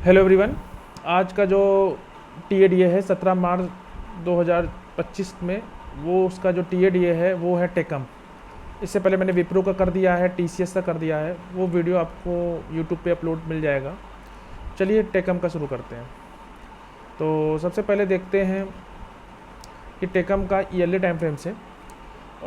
Hello everyone. आज का जो टीएडीए है 17 मार्च 2025 में, वो उसका जो टीएडीए है वो है टेकम। इससे पहले मैंने विप्रो का कर दिया है, टीसीएस का कर दिया है, वो वीडियो आपको यूट्यूब पे अपलोड मिल जाएगा। चलिए टेकम का शुरू करते हैं। तो सबसे पहले देखते हैं कि टेकम का ईयरली टाइम फ्रेम से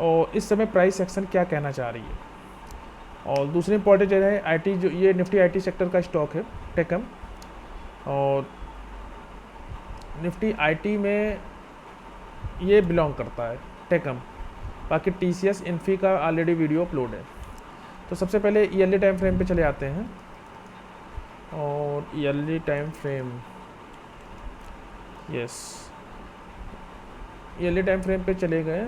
और इस समय प्राइस एक्शन क्या कहना चाह रही है। और दूसरी इंपॉर्टेंट है आईटी, जो ये निफ्टी आईटी सेक्टर का स्टॉक है टेकम, और निफ्टी आईटी में ये बिलोंग करता है टेकम। बाकी टीसीएस इन्फी का ऑलरेडी वीडियो अपलोड है। तो सबसे पहले ईयरली टाइम फ्रेम पे चले आते हैं, और yearly time frame, yes, yearly time frame पे चले गए।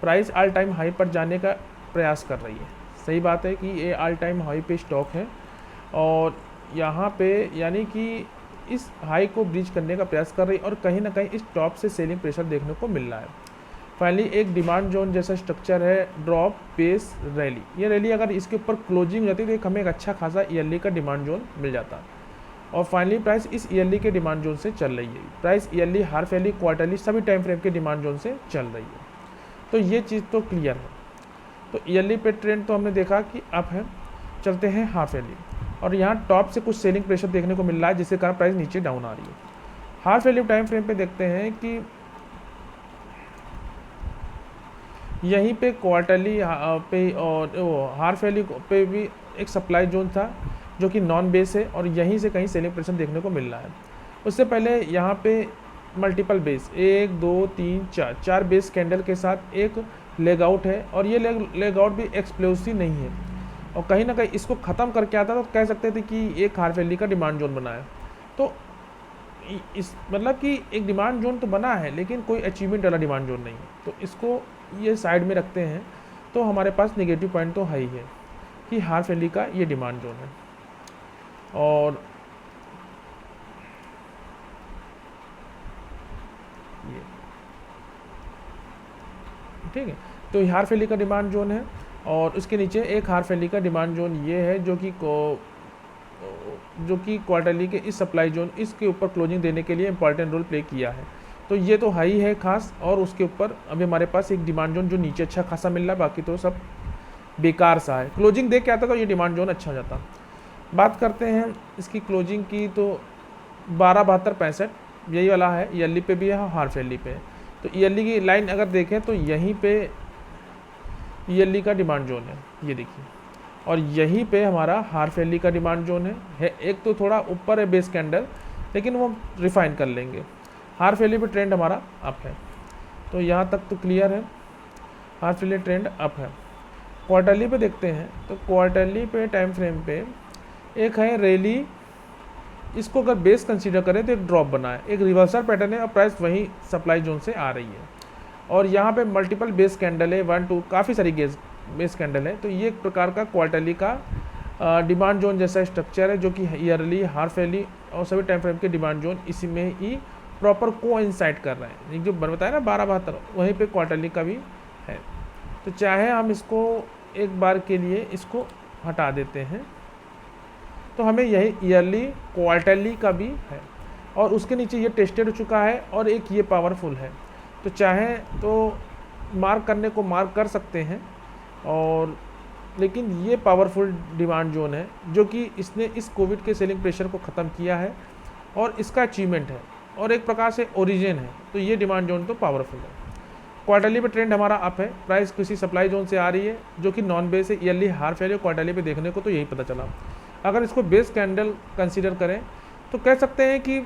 प्राइस ऑल टाइम हाई पर जाने का प्रयास कर रही है। सही बात है कि ये ऑल टाइम हाई पे स्टॉक है, और यहाँ पे यानी कि इस हाई को ब्रीच करने का प्रयास कर रही है, और कहीं ना कहीं इस टॉप से सेलिंग प्रेशर देखने को मिल रहा है। फाइनली एक डिमांड जोन जैसा स्ट्रक्चर है, ड्रॉप बेस रैली। ये रैली अगर इसके ऊपर क्लोजिंग हो जाती तो एक हमें एक अच्छा खासा ईयरली का डिमांड जोन मिल जाता। और फाइनली प्राइस इस ईयरली के डिमांड जोन से चल रही है। Price yearly, half yearly, quarterly सभी टाइम फ्रेम के डिमांड जोन से चल रही है। तो ये चीज़ तो क्लियर है। तो ईयरली पे ट्रेंड तो हमने देखा कि अप है। चलते हैं हाफ ईयरली, और यहाँ टॉप से कुछ सेलिंग प्रेशर देखने को मिल रहा है, जिसके कारण प्राइस नीचे डाउन आ रही है। हाफ ईयरली टाइम फ्रेम पे देखते हैं कि यहीं पे क्वार्टरली पे और हाफ ईयरली पे भी एक सप्लाई जोन था जो कि नॉन बेस है, और यहीं से कहीं सेलिंग प्रेशर देखने को मिल रहा है। उससे पहले यहाँ पे मल्टीपल बेस 1 2 3 4 बेस कैंडल के साथ एक लेग आउट है, और ये लेग आउट भी एक्सप्लोसिव नहीं है, और कहीं ना कहीं इसको ख़त्म करके आता तो कह सकते थे कि एक हाफ ईयरली का डिमांड जोन बना है। तो इस मतलब कि एक डिमांड जोन तो बना है, लेकिन कोई अचीवमेंट वाला डिमांड जोन नहीं है। तो इसको ये साइड में रखते हैं, तो हमारे पास नेगेटिव पॉइंट तो है ही है कि हाफ ईयरली का ये डिमांड जोन है। और ये ठीक है, तो हाफ ईयरली का डिमांड जोन है, और उसके नीचे एक हाफ ईयरली का डिमांड जोन ये है जो कि क्वार्टरली के इस सप्लाई जोन, इसके ऊपर क्लोजिंग देने के लिए इंपॉर्टेंट रोल प्ले किया है। तो ये तो हाई है खास, और उसके ऊपर अभी हमारे पास एक डिमांड जोन जो नीचे अच्छा खासा मिल रहा है, बाकी तो सब बेकार सा है। क्लोजिंग देख के आता तो ये डिमांड जोन अच्छा हो जाता। बात करते हैं इसकी क्लोजिंग की, तो 127265 यही वाला है, ईयरली पे भी है, हाफ ईयरली पे है। तो ईयरली की लाइन अगर देखें तो यहीं पे ईयरली का डिमांड जोन है, ये देखिए, और यहीं पे हमारा हाफ ईयरली का डिमांड जोन है। एक तो थोड़ा ऊपर है बेस कैंडल, लेकिन वो रिफाइन कर लेंगे। हाफ ईयरली पे ट्रेंड हमारा अप है, तो यहाँ तक तो क्लियर है, हाफ ईयरली ट्रेंड अप है। क्वार्टरली पे देखते हैं, तो क्वार्टरली पे टाइम फ्रेम पे एक है रैली, इसको अगर बेस कंसीडर करें तो एक ड्रॉप बना है, एक रिवर्सल पैटर्न है, और प्राइस वहीं सप्लाई जोन से आ रही है। और यहाँ पे मल्टीपल बेस कैंडल है, 1 2 काफ़ी सारी बेस कैंडल है। तो ये एक प्रकार का क्वार्टरली का डिमांड जोन जैसा स्ट्रक्चर है, जो कि ईयरली, हाफ ईयरली और सभी टाइम फ्रेम के डिमांड जोन इसी में ही प्रॉपर कोइंसाइड कर रहे हैं। जो बताया ना 1272, वहीं पे क्वार्टरली का भी है। तो चाहे हम इसको एक बार के लिए इसको हटा देते हैं, तो हमें यही ईयरली, क्वार्टरली का भी है, और उसके नीचे ये टेस्टेड हो चुका है, और एक ये पावरफुल है। तो चाहे तो मार्क करने को मार्क कर सकते हैं, और लेकिन ये पावरफुल डिमांड जोन है जो कि इसने इस कोविड के सेलिंग प्रेशर को ख़त्म किया है, और इसका अचीवमेंट है, और एक प्रकार से ओरिजिन है। तो ये डिमांड जोन तो पावरफुल है। क्वार्टरली पे ट्रेंड हमारा अप है, प्राइस किसी सप्लाई जोन से आ रही है जो कि नॉन बेस है। ईयरली, हाफ ईयरली, क्वार्टरली पे देखने को तो यही पता चला। अगर इसको बेस कैंडल कंसीडर करें तो कह सकते हैं कि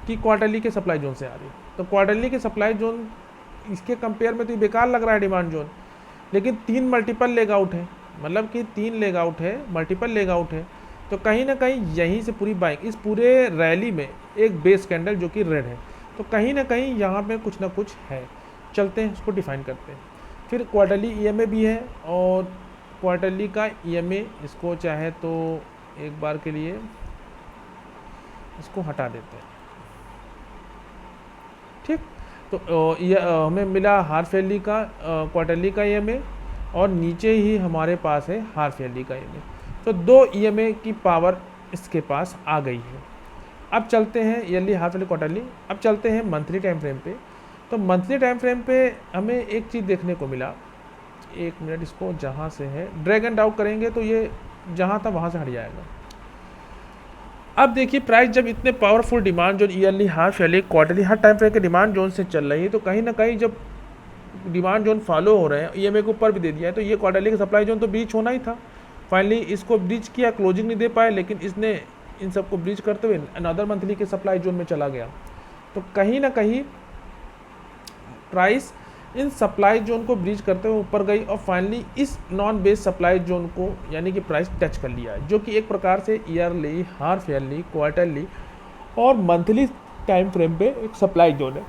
क्वार्टरली के सप्लाई जोन से आ रही है। तो क्वार्टरली के सप्लाई जोन इसके कंपेयर में तो ये बेकार लग रहा है डिमांड जोन, लेकिन 3 मल्टीपल लेग आउट है, मतलब कि 3 लेग आउट है, मल्टीपल लेग आउट है। तो कहीं ना कहीं यहीं से पूरी बाइंग, इस पूरे रैली में एक बेस कैंडल जो कि रेड है, तो कहीं ना कहीं यहाँ पे कुछ ना कुछ है। चलते हैं उसको डिफाइन करते हैं। फिर क्वार्टरली ईएमए भी है, और क्वार्टरली का ईएमए, इसको चाहे तो एक बार के लिए इसको हटा देते हैं, ठीक। तो ये हमें मिला हाफ ईयरली का, क्वार्टरली का ईएमए, और नीचे ही हमारे पास है हाफ ईयरली का ईएमए। तो 2 ईएमए की पावर इसके पास आ गई है। अब चलते हैं ईयरली, हाफ ईयरली, क्वार्टरली। अब चलते हैं मंथली टाइम फ्रेम पे। तो मंथली टाइम फ्रेम पे हमें एक चीज़ देखने को मिला, एक मिनट, इसको जहाँ से है ड्रैग एंड ड्रॉप करेंगे तो ये जहाँ था वहाँ से हट जाएगा। अब देखिए प्राइस जब इतने powerful demand zone yearly, half yearly, quarterly हर टाइम फ्रेम के डिमांड जोन से चल रही है, तो कहीं ना कहीं जब डिमांड जोन फॉलो हो रहे हैं, ईएमए को ऊपर भी दे दिया है, तो ये क्वार्टरली का सप्लाई जोन तो ब्रीच होना ही था। फाइनली इसको ब्रीच किया, क्लोजिंग नहीं दे पाए, लेकिन इसने इन सबको ब्रीच करते हुए अनदर मंथली के सप्लाई जोन में चला गया। तो कहीं ना कहीं प्राइस इन सप्लाई जोन को ब्रीच करते हुए ऊपर गई और फाइनली इस नॉन बेस सप्लाई जोन को यानी कि प्राइस टच कर लिया है, जो कि एक प्रकार से ईयरली, हाफ ईयरली, क्वार्टरली और मंथली टाइम फ्रेम पे एक सप्लाई जोन है।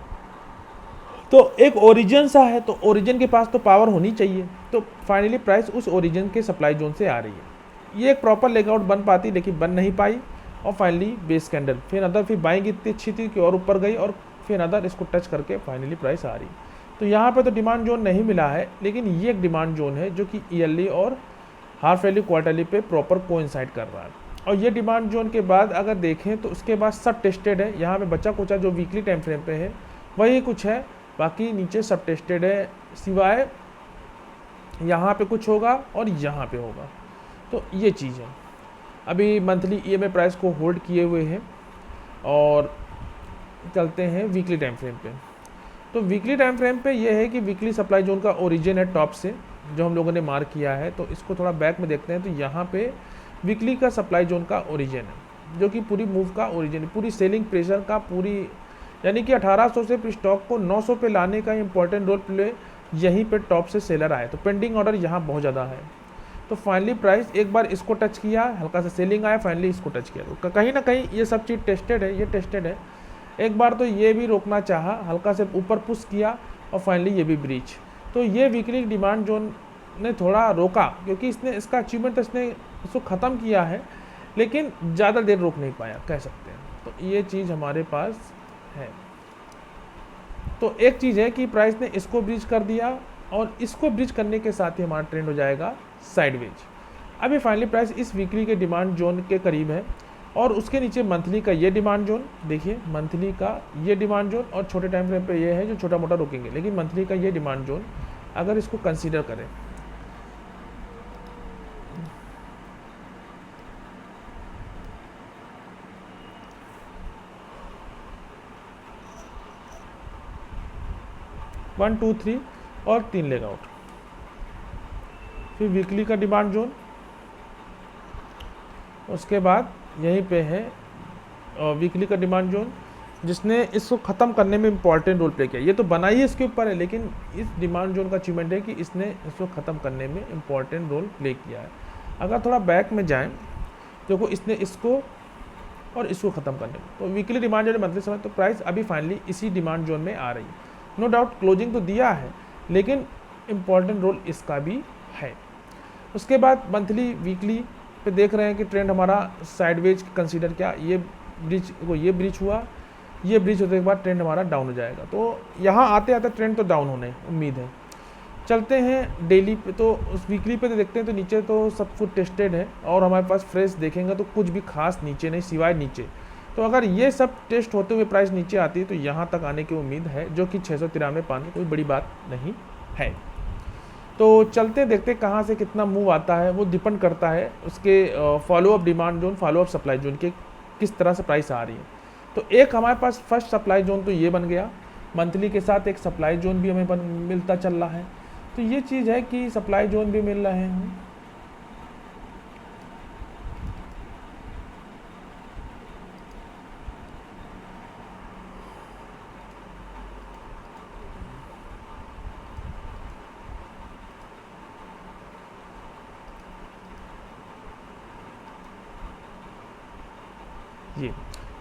तो एक ओरिजिन सा है, तो ओरिजिन के पास तो पावर होनी चाहिए, तो फाइनली प्राइस उस ओरिजिन के सप्लाई जोन से आ रही है। ये एक प्रॉपर लेगआउट बन पाती, लेकिन बन नहीं पाई और फाइनली बेस कैंडल, फिर अदर, फिर बाइंग इतनी अच्छी थी कि और ऊपर गई और फिर अदर इसको टच करके फाइनली प्राइस आ रही। तो यहाँ पे तो डिमांड जोन नहीं मिला है, लेकिन ये एक डिमांड जोन है जो कि ईयरली और हाफ ईयरली, क्वार्टरली पे प्रॉपर कोइंसाइड कर रहा है। और ये डिमांड जोन के बाद अगर देखें तो उसके बाद सब टेस्टेड है। यहाँ पे बच्चा कुचा जो वीकली टाइम फ्रेम पे है वही कुछ है, बाकी नीचे सब टेस्टेड है, सिवाय यहाँ पे कुछ होगा और यहाँ पे होगा। तो ये चीज़ है। अभी मंथली ईएमए प्राइस को होल्ड किए हुए हैं और चलते हैं वीकली टाइम फ्रेम पे। तो वीकली टाइम फ्रेम पे ये है कि वीकली सप्लाई जोन का ओरिजिन है टॉप से, जो हम लोगों ने मार्क किया है। तो इसको थोड़ा बैक में देखते हैं, तो यहाँ पे वीकली का सप्लाई जोन का ओरिजिन है, जो कि पूरी मूव का ओरिजिन है, पूरी सेलिंग प्रेशर का, पूरी यानी कि 1800 से स्टॉक को 900 पे लाने का इंपॉर्टेंट रोल प्ले यहीं पे टॉप से सेलर आए। तो पेंडिंग ऑर्डर यहाँ बहुत ज़्यादा है। तो फाइनली प्राइस एक बार इसको टच किया, हल्का सा सेलिंग आया, फाइनली इसको टच किया। तो कहीं ना कहीं ये सब चीज़ टेस्टेड है, ये टेस्टेड है। एक बार तो ये भी रोकना चाहा, हल्का से ऊपर पुश किया और फाइनली ये भी ब्रीच। तो ये वीकली डिमांड जोन ने थोड़ा रोका, क्योंकि इसने इसका अचीवमेंट तो इसने इसको ख़त्म किया है, लेकिन ज़्यादा देर रोक नहीं पाया, कह सकते हैं। तो ये चीज़ हमारे पास है। तो एक चीज़ है कि प्राइस ने इसको ब्रीच कर दिया और इसको ब्रीच करने के साथ ही हमारा ट्रेंड हो जाएगा साइडवेज। अभी फाइनली प्राइस इस वीकली के डिमांड जोन के करीब है और उसके नीचे मंथली का ये डिमांड जोन, देखिए मंथली का ये डिमांड जोन और छोटे टाइम फ्रेम पे ये है जो छोटा मोटा रुकेंगे, लेकिन मंथली का ये डिमांड जोन अगर इसको कंसीडर करें, वन टू थ्री और 3 लेग आउट, फिर वीकली का डिमांड जोन, उसके बाद यहीं पे है वीकली का डिमांड जोन, जिसने इसको ख़त्म करने में इंपॉर्टेंट रोल प्ले किया। ये तो बना ही इसके ऊपर है, लेकिन इस डिमांड जोन का अचीवमेंट है कि इसने इसको ख़त्म करने में इंपॉर्टेंट रोल प्ले किया है। अगर थोड़ा बैक में जाएं, देखो इसने इसको और इसको ख़त्म करने में, तो वीकली डिमांड जोन मंथली समय, तो प्राइस अभी फाइनली इसी डिमांड जोन में आ रही है। नो डाउट क्लोजिंग तो दिया है, लेकिन इम्पॉर्टेंट रोल इसका भी है। उसके बाद मंथली वीकली पे देख रहे हैं कि ट्रेंड हमारा साइडवेज कंसीडर किया, ये ब्रिज हुआ, ये ब्रिज होने के बाद ट्रेंड हमारा डाउन हो जाएगा। तो यहाँ आते आते ट्रेंड तो डाउन होने उम्मीद है। चलते हैं डेली पे, तो उस वीकली पे तो देखते हैं, तो नीचे तो सब कुछ टेस्टेड है और हमारे पास फ्रेश देखेंगे तो कुछ भी खास नीचे नहीं, सिवाय नीचे। तो अगर ये सब टेस्ट होते हुए प्राइस नीचे आती है तो यहाँ तक आने की उम्मीद है, जो कि 693 पाने कोई बड़ी बात नहीं है। तो चलते देखते कहाँ से कितना मूव आता है, वो डिपेंड करता है उसके follow up demand zone, follow up supply zone के किस तरह से प्राइस आ रही है। तो एक हमारे पास फर्स्ट सप्लाई जोन तो ये बन गया, मंथली के साथ एक सप्लाई जोन भी हमें मिलता चल रहा है। तो ये चीज़ है कि सप्लाई जोन भी मिल रहे हैं।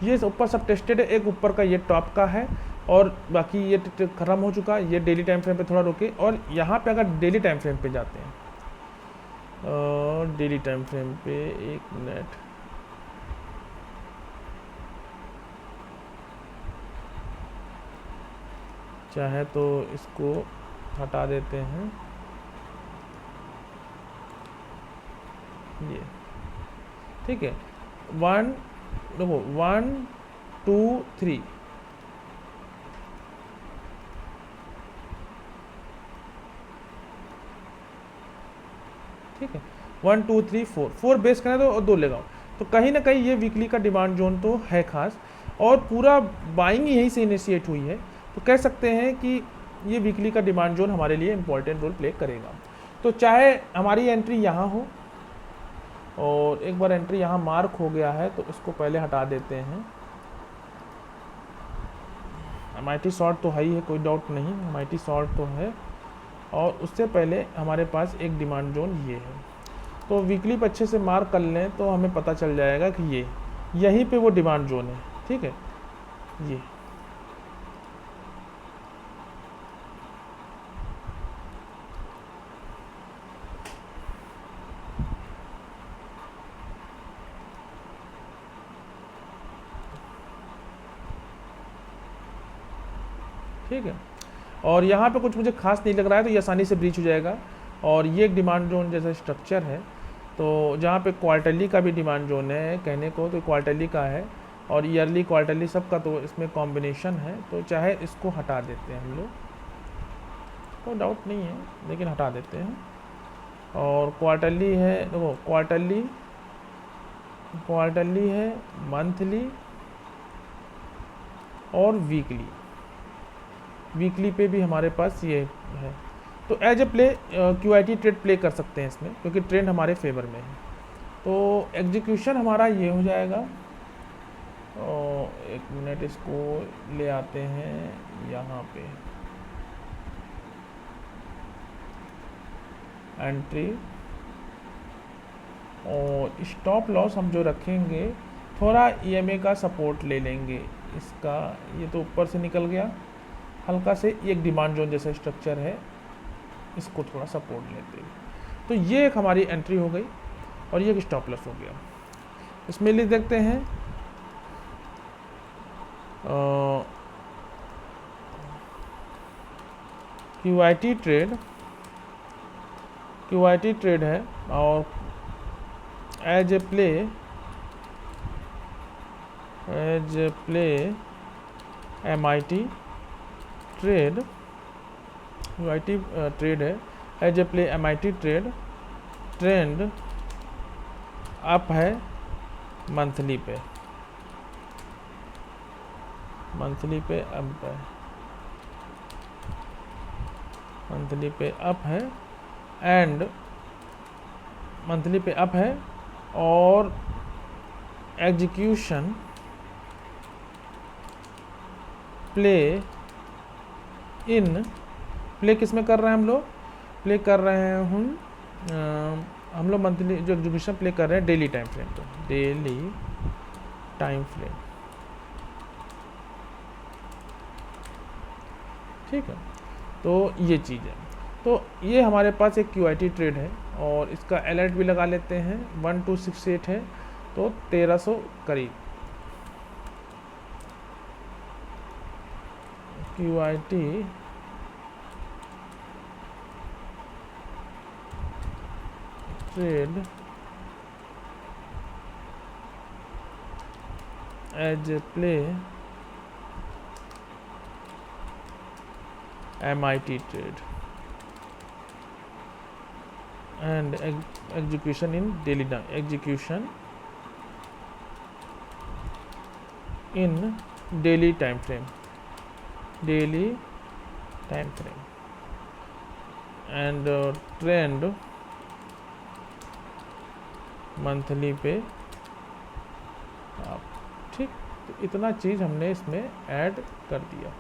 ये ऊपर सब टेस्टेड है, एक ऊपर का ये टॉप का है और बाकी ये खत्म हो चुका है। ये डेली टाइम फ्रेम पे थोड़ा रुके और यहाँ पे अगर डेली टाइम फ्रेम पे जाते हैं, डेली टाइम फ्रेम पे एक मिनट, चाहे तो इसको हटा देते हैं, ये ठीक है। 1 देखो 1 2 3 ठीक है, 1 2 3 4 4 बेस करें तो 2 लगाओ। तो कहीं ना कहीं ये वीकली का डिमांड जोन तो है खास, और पूरा बाइंग यहीं से इनिशिएट हुई है। तो कह सकते हैं कि ये वीकली का डिमांड जोन हमारे लिए इंपॉर्टेंट रोल प्ले करेगा। तो चाहे हमारी एंट्री यहाँ हो, और एक बार एंट्री यहाँ मार्क हो गया है तो इसको पहले हटा देते हैं। MIT शॉर्ट तो है ही है, कोई डाउट नहीं, MIT शॉर्ट तो है। और उससे पहले हमारे पास एक डिमांड जोन ये है, तो वीकली पे अच्छे से मार्क कर लें तो हमें पता चल जाएगा कि ये यहीं पे वो डिमांड जोन है। ठीक है, ये ठीक है। और यहाँ पे कुछ मुझे खास नहीं लग रहा है, तो ये आसानी से ब्रीच हो जाएगा। और ये एक डिमांड जोन जैसा स्ट्रक्चर है, तो जहाँ पे क्वार्टरली का भी डिमांड जोन है कहने को, तो क्वार्टरली का है और ईयरली क्वार्टरली सबका, तो इसमें कॉम्बिनेशन है। तो चाहे इसको हटा देते हैं हम लोग, कोई डाउट नहीं है, लेकिन हटा देते हैं। और क्वार्टरली है, देखो क्वार्टरली है, मंथली और वीकली पे भी हमारे पास ये है। तो as a play QIT trade play कर सकते हैं इसमें, क्योंकि ट्रेंड हमारे फेवर में है। तो एग्जीक्यूशन हमारा ये हो जाएगा, और 1 मिनट इसको ले आते हैं यहाँ पे, एंट्री और स्टॉप लॉस हम जो रखेंगे थोड़ा EMA का सपोर्ट ले लेंगे इसका। ये तो ऊपर से निकल गया हल्का से, एक डिमांड जोन जैसा स्ट्रक्चर है, इसको थोड़ा सपोर्ट लेते हैं। तो ये एक हमारी एंट्री हो गई और ये एक स्टॉप लॉस हो गया। इसमें लिख देखते हैं QIT ट्रेड है, और as a play MIT trade, QIT trade है, as a play MIT trade, trend up है मंथली पे अप है, मंथली पे अप है, एंड मंथली पे अप है। और एग्जीक्यूशन प्ले किस में कर रहे हैं हम लोग, प्ले कर रहे हैं हम लोग मंथली जो एग्जीक्यूशन प्ले कर रहे हैं डेली टाइम फ्रेम पे, डेली टाइम फ्रेम। ठीक है, तो ये चीज़ है। तो ये हमारे पास एक QIT ट्रेड है, और इसका अलर्ट भी लगा लेते हैं। 1268 है, तो 1300 करीब QIT trade as a play MIT trade and execution in daily time frame and trend monthly पे आप। ठीक, तो इतना चीज़ हमने इसमें ऐड कर दिया।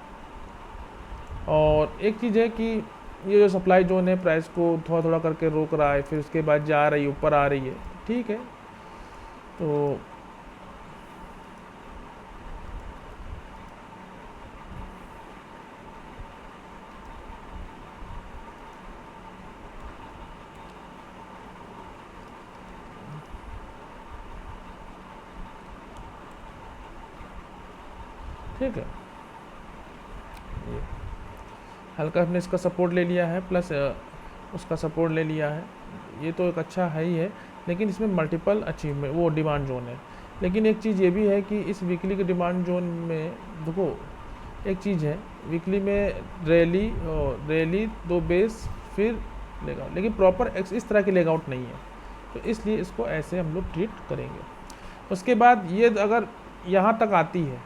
और एक चीज़ है कि ये जो सप्लाई जोन है प्राइस को थोड़ा थोड़ा करके रोक रहा है, फिर उसके बाद जा रही है, ऊपर आ रही है। ठीक है, तो ठीक है, ये हल्का हमने इसका सपोर्ट ले लिया है, प्लस उसका सपोर्ट ले लिया है। ये तो एक अच्छा है ही है, लेकिन इसमें मल्टीपल अचीवमेंट वो डिमांड जोन है। लेकिन एक चीज़ ये भी है कि इस वीकली के डिमांड जोन में देखो, एक चीज़ है वीकली में रैली 2 बेस फिर लेगा, लेकिन प्रॉपर इस तरह की लेगआउट नहीं है, तो इसलिए इसको ऐसे हम लोग ट्रीट करेंगे। उसके बाद ये अगर यहाँ तक आती है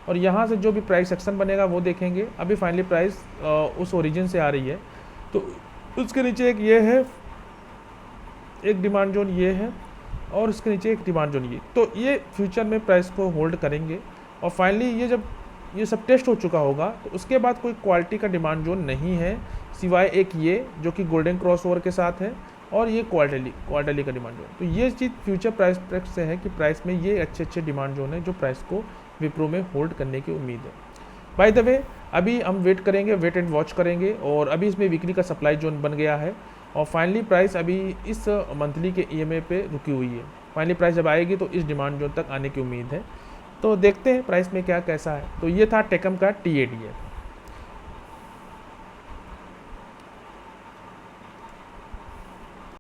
और यहाँ से जो भी प्राइस एक्शन बनेगा वो देखेंगे। अभी फाइनली प्राइस उस ओरिजिन से आ रही है, तो उसके नीचे एक ये है, एक डिमांड जोन ये है, और इसके नीचे एक डिमांड जोन ये, तो ये फ्यूचर में प्राइस को होल्ड करेंगे। और फाइनली ये जब ये सब टेस्ट हो चुका होगा तो उसके बाद कोई क्वालिटी का डिमांड जोन नहीं है सिवाय एक ये जो कि गोल्डन क्रॉसओवर के साथ है, और ये क्वार्टरली का डिमांड जोन। तो ये चीज़ फ्यूचर प्राइस प्रेक्स से है कि प्राइस में ये अच्छे डिमांड जोन है जो प्राइस को विप्रो में होल्ड करने की उम्मीद है। बाय द वे अभी हम वेट करेंगे, वेट एंड वॉच करेंगे, और अभी इसमें वीकली का सप्लाई जोन बन गया है और फाइनली प्राइस अभी इस मंथली के EMA पे रुकी हुई है। फाइनली प्राइस जब आएगी तो इस डिमांड जोन तक आने की उम्मीद है, तो देखते हैं प्राइस में क्या कैसा है। तो ये था टेकम का TADA।